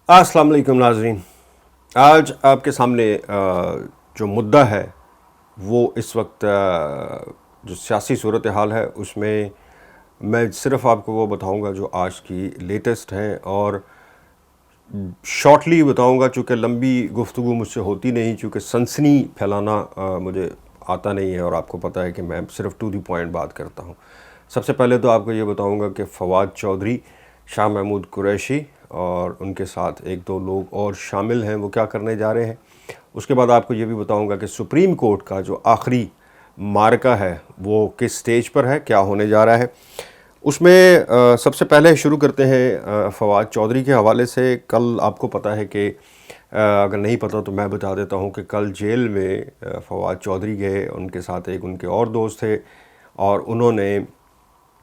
अस्सलाम वालेकुम नाज़रीन। आज आपके सामने जो मुद्दा है वो इस वक्त जो सियासी सूरत हाल है उसमें मैं सिर्फ़ आपको वो बताऊंगा जो आज की लेटेस्ट हैं, और शॉर्टली बताऊंगा चूँकि लंबी गुफ्तगू मुझसे होती नहीं, चूँकि सनसनी फैलाना मुझे आता नहीं है और आपको पता है कि मैं सिर्फ टू दी पॉइंट बात करता हूँ। सबसे पहले तो आपको ये बताऊंगा कि फवाद चौधरी, शाह महमूद कुरैशी और उनके साथ एक दो लोग और शामिल हैं, वो क्या करने जा रहे हैं। उसके बाद आपको ये भी बताऊंगा कि सुप्रीम कोर्ट का जो आखिरी मार्का है वो किस स्टेज पर है, क्या होने जा रहा है। उसमें सबसे पहले शुरू करते हैं फवाद चौधरी के हवाले से। कल आपको पता है कि अगर नहीं पता तो मैं बता देता हूँ कि कल जेल में फवाद चौधरी गए, उनके साथ एक उनके और दोस्त थे, और उन्होंने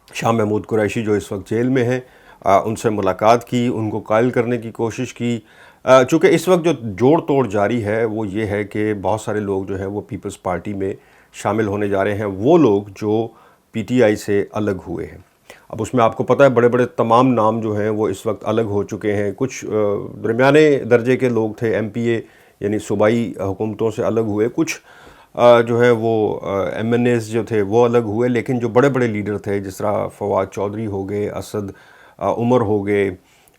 शाह महमूद कुरैशी जो इस वक्त जेल में हैं उनसे मुलाकात की, उनको कायल करने की कोशिश की। चूँकि इस वक्त जो जोड़ तोड़ जारी है वो ये है कि बहुत सारे लोग जो हैं वो पीपल्स पार्टी में शामिल होने जा रहे हैं, वो लोग जो पीटीआई से अलग हुए हैं। अब उसमें आपको पता है बड़े बड़े तमाम नाम जो हैं वो इस वक्त अलग हो चुके हैं। कुछ दरमियाने दर्जे के लोग थे, एमपीए यानी सूबाई हुकूमतों से अलग हुए, कुछ जो है वो एमएनएस जो थे वो अलग हुए, लेकिन जो बड़े बड़े लीडर थे जिस तरह फवाद चौधरी हो गए, असद उमर हो गए,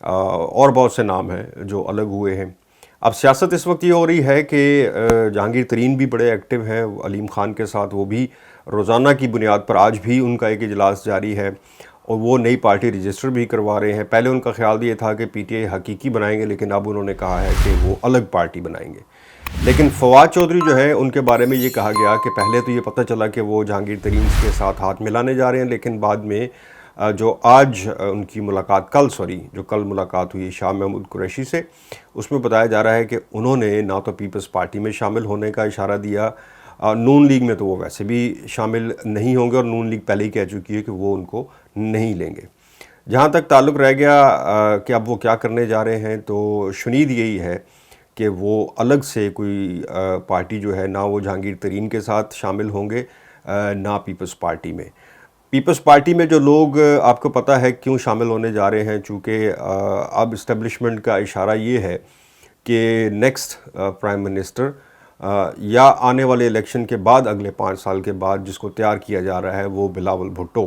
और बहुत से नाम हैं जो अलग हुए हैं। अब सियासत इस वक्त ये हो रही है कि जहांगीर तरीन भी बड़े एक्टिव हैं अलीम ख़ान के साथ, वो भी रोज़ाना की बुनियाद पर आज भी उनका एक इजलास जारी है और वो नई पार्टी रजिस्टर भी करवा रहे हैं। पहले उनका ख्याल ये था कि पीटीआई हकीकी बनाएंगे, लेकिन अब उन्होंने कहा है कि वो अलग पार्टी बनाएंगे। लेकिन फवाद चौधरी जो है उनके बारे में ये कहा गया कि पहले तो ये पता चला कि वो जहांगीर तरीन के साथ हाथ मिलाने जा रहे हैं, लेकिन बाद में जो आज उनकी मुलाकात जो कल मुलाकात हुई शाह महमूद कुरैशी से, उसमें बताया जा रहा है कि उन्होंने ना तो पीपल्स पार्टी में शामिल होने का इशारा दिया, नून लीग में तो वो वैसे भी शामिल नहीं होंगे, और नून लीग पहले ही कह चुकी है कि वो उनको नहीं लेंगे। जहाँ तक ताल्लुक़ रह गया कि अब वो क्या करने जा रहे हैं, तो शुनीद यही है कि वो अलग से कोई पार्टी जो है, ना वो जहांगीर तरीन के साथ शामिल होंगे ना पीपल्स पार्टी में। पीपल्स पार्टी में जो लोग आपको पता है क्यों शामिल होने जा रहे हैं, चूँकि अब इस्टेब्लिशमेंट का इशारा ये है कि नेक्स्ट प्राइम मिनिस्टर या आने वाले इलेक्शन के बाद अगले 5 साल के बाद जिसको तैयार किया जा रहा है वो बिलावल भुट्टो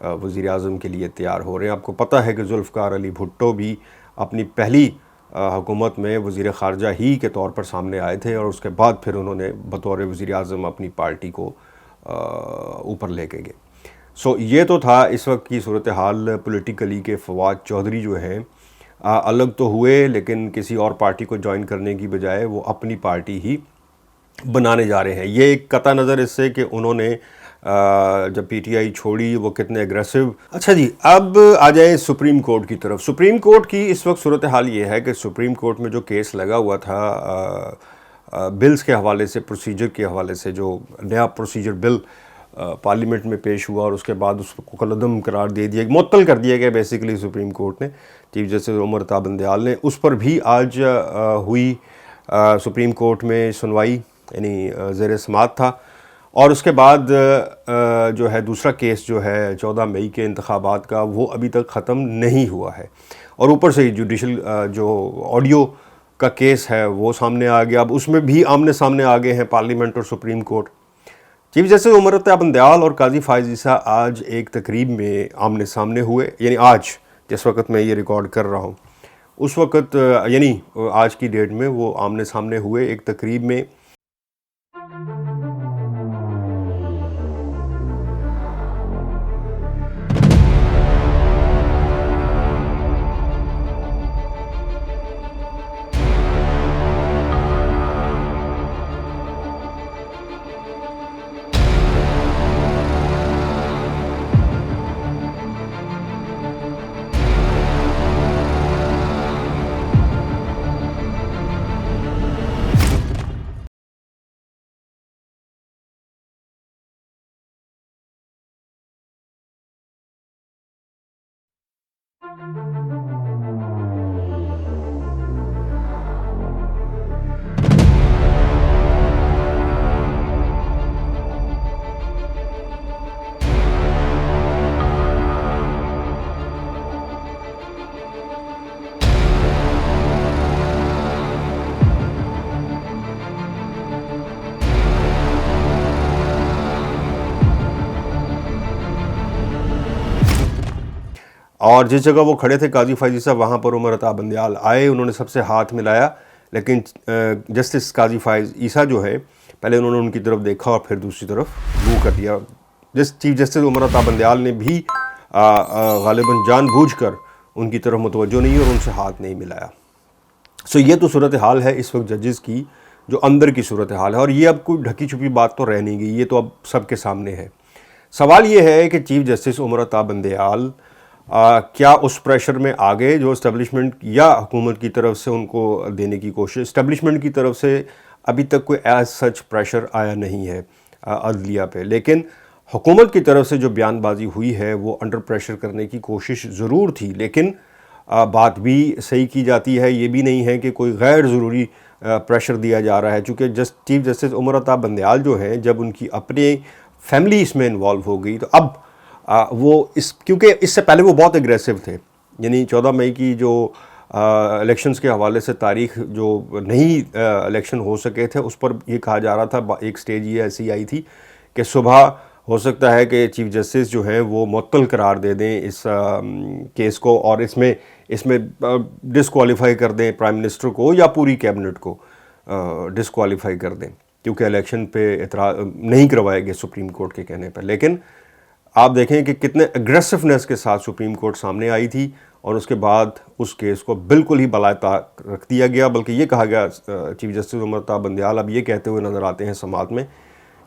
वज़ीर आज़म के लिए तैयार हो रहे हैं। आपको पता है कि जुल्फ़िकार अली भुट्टो भी अपनी पहली हुकूमत में वज़ीर ख़ारजा ही के तौर पर सामने आए थे, और उसके बाद फिर उन्होंने बतौर वज़ीर आज़म अपनी पार्टी को ऊपर लेके गए। सो ये तो था इस वक्त की सूरत हाल पॉलिटिकली के फवाद चौधरी जो हैं अलग तो हुए, लेकिन किसी और पार्टी को ज्वाइन करने की बजाय वो अपनी पार्टी ही बनाने जा रहे हैं। ये एक कता नज़र इससे कि उन्होंने जब पीटीआई छोड़ी वो कितने एग्रेसिव। अच्छा जी, अब आ जाए सुप्रीम कोर्ट की तरफ। सुप्रीम कोर्ट की इस वक्त सूरत हाल ये है कि सुप्रीम कोर्ट में जो केस लगा हुआ था बिल्स के हवाले से, प्रोसीजर के हवाले से, जो नया प्रोसीजर बिल पार्लियामेंट में पेश हुआ और उसके बाद उसको कलअदम करार दे दिया, मुअत्तल कर दिया गया बेसिकली सुप्रीम कोर्ट ने, चीफ जस्टिस उमर ता बंदयाल ने। उस पर भी आज हुई सुप्रीम कोर्ट में सुनवाई, यानी ज़ेर समाअत था। और उसके बाद जो है दूसरा केस जो है 14 मई के इंतखाबात का, वो अभी तक ख़त्म नहीं हुआ है, और ऊपर से जुडिशल जो ऑडियो का केस है वो सामने आ गया। अब उसमें भी आमने सामने आ गए हैं पार्लियामेंट और supreme court. Chief justice Umar Ata Bandial और काजी फ़ाइज़ ईसा आज एक तकरीब में आमने सामने हुए, यानी आज जिस वक्त मैं ये रिकॉर्ड कर रहा हूँ उस वक्त, यानी आज की डेट में वो आमने सामने हुए एक तकरीब में। اور جس جگہ وہ کھڑے تھے قاضی فائزی صاحب، وہاں پر عمر عطا بندیال آئے، انہوں نے سب سے ہاتھ ملایا، لیکن جسٹس قاضی فائز عیسیٰ جو ہے پہلے انہوں نے ان کی طرف دیکھا اور پھر دوسری طرف منہ کر دیا. چیف جسٹس عمر عطا بندیال نے بھی غالباً جان بوجھ کر ان کی طرف متوجہ نہیں اور ان سے ہاتھ نہیں ملایا. یہ تو صورتحال ہے اس وقت ججز کی، جو اندر کی صورتحال ہے، اور یہ اب کوئی ڈھکی چھپی بات تو رہ نہیں گئی، یہ تو اب سب کے سامنے ہے. سوال یہ ہے کہ چیف جسٹس عمر عطا بندیال کیا اس پریشر میں آگے جو اسٹیبلشمنٹ یا حکومت کی طرف سے ان کو دینے کی کوشش، اسٹیبلشمنٹ کی طرف سے ابھی تک کوئی ایز سچ پریشر آیا نہیں ہے عدلیہ پہ، لیکن حکومت کی طرف سے جو بیان بازی ہوئی ہے وہ انڈر پریشر کرنے کی کوشش ضرور تھی، لیکن بات بھی صحیح کی جاتی ہے، یہ بھی نہیں ہے کہ کوئی غیر ضروری پریشر دیا جا رہا ہے. چونکہ چیف جسٹس عمر عطا بندیال جو ہیں، جب ان کی اپنے فیملی اس میں انوالو ہو گئی، تو اب وہ کیونکہ اس سے پہلے وہ بہت اگریسو تھے، یعنی 14 مئی کی جو الیکشنز کے حوالے سے تاریخ جو نہیں الیکشن ہو سکے تھے، اس پر یہ کہا جا رہا تھا، ایک سٹیج یہ ایسی آئی تھی کہ صبح ہو سکتا ہے کہ چیف جسٹس جو ہیں وہ معطل قرار دے دیں اس کیس کو، اور اس میں ڈسکوالیفائی کر دیں پرائم منسٹر کو یا پوری کیبنٹ کو ڈسکوالیفائی کر دیں، کیونکہ الیکشن پہ اعتراض نہیں کروائے گے سپریم کورٹ کے کہنے پر. لیکن آپ دیکھیں کہ کتنے اگریسونیس کے ساتھ سپریم کورٹ سامنے آئی تھی، اور اس کے بعد اس کیس کو بالکل ہی بالائے طاق رکھ دیا گیا. بلکہ یہ کہا گیا، چیف جسٹس عمر عطا بندیال اب یہ کہتے ہوئے نظر آتے ہیں سماعت میں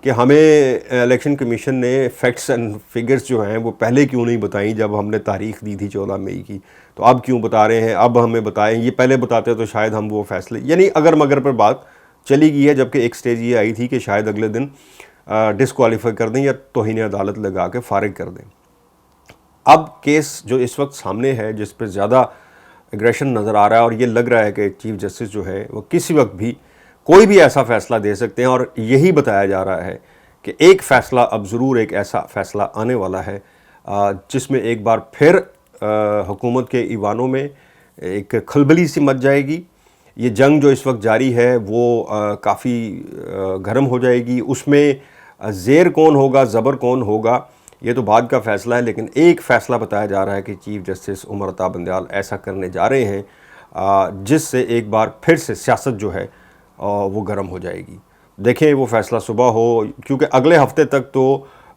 کہ ہمیں الیکشن کمیشن نے فیکٹس اینڈ فگرز جو ہیں وہ پہلے کیوں نہیں بتائیں جب ہم نے تاریخ دی تھی 14 مئی کی، تو اب کیوں بتا رہے ہیں، اب ہمیں بتائیں، یہ پہلے بتاتے تو شاید ہم وہ فیصلے، یعنی اگر مگر پر بات چلی گئی ہے. جبکہ ایک سٹیج یہ آئی تھی کہ شاید اگلے دن ڈسکوالیفائی کر دیں یا توہین عدالت لگا کے فارغ کر دیں. اب کیس جو اس وقت سامنے ہے، جس پہ زیادہ اگریشن نظر آ رہا ہے، اور یہ لگ رہا ہے کہ چیف جسٹس جو ہے وہ کسی وقت بھی کوئی بھی ایسا فیصلہ دے سکتے ہیں، اور یہی بتایا جا رہا ہے کہ ایک فیصلہ اب ضرور ایک ایسا فیصلہ آنے والا ہے جس میں ایک بار پھر حکومت کے ایوانوں میں ایک کھلبلی سی مچ جائے گی. یہ جنگ جو اس وقت جاری ہے وہ کافی گرم ہو جائے گی. اس میں زیر کون ہوگا، زبر کون ہوگا، یہ تو بعد کا فیصلہ ہے، لیکن ایک فیصلہ بتایا جا رہا ہے کہ چیف جسٹس عمر عطا بندیال ایسا کرنے جا رہے ہیں جس سے ایک بار پھر سے سیاست جو ہے وہ گرم ہو جائے گی. دیکھیں وہ فیصلہ صبح ہو، کیونکہ اگلے ہفتے تک تو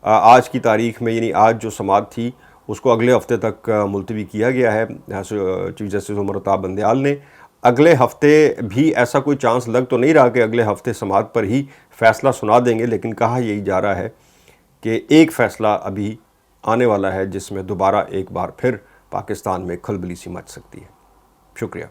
آج کی تاریخ میں، یعنی آج جو سماعت تھی اس کو اگلے ہفتے تک ملتوی کیا گیا ہے چیف جسٹس عمر عطا بندیال نے. اگلے ہفتے بھی ایسا کوئی چانس لگ تو نہیں رہا کہ اگلے ہفتے سماعت پر ہی فیصلہ سنا دیں گے، لیکن کہا یہی جا رہا ہے کہ ایک فیصلہ ابھی آنے والا ہے جس میں دوبارہ ایک بار پھر پاکستان میں کھلبلی سی مچ سکتی ہے. شکریہ.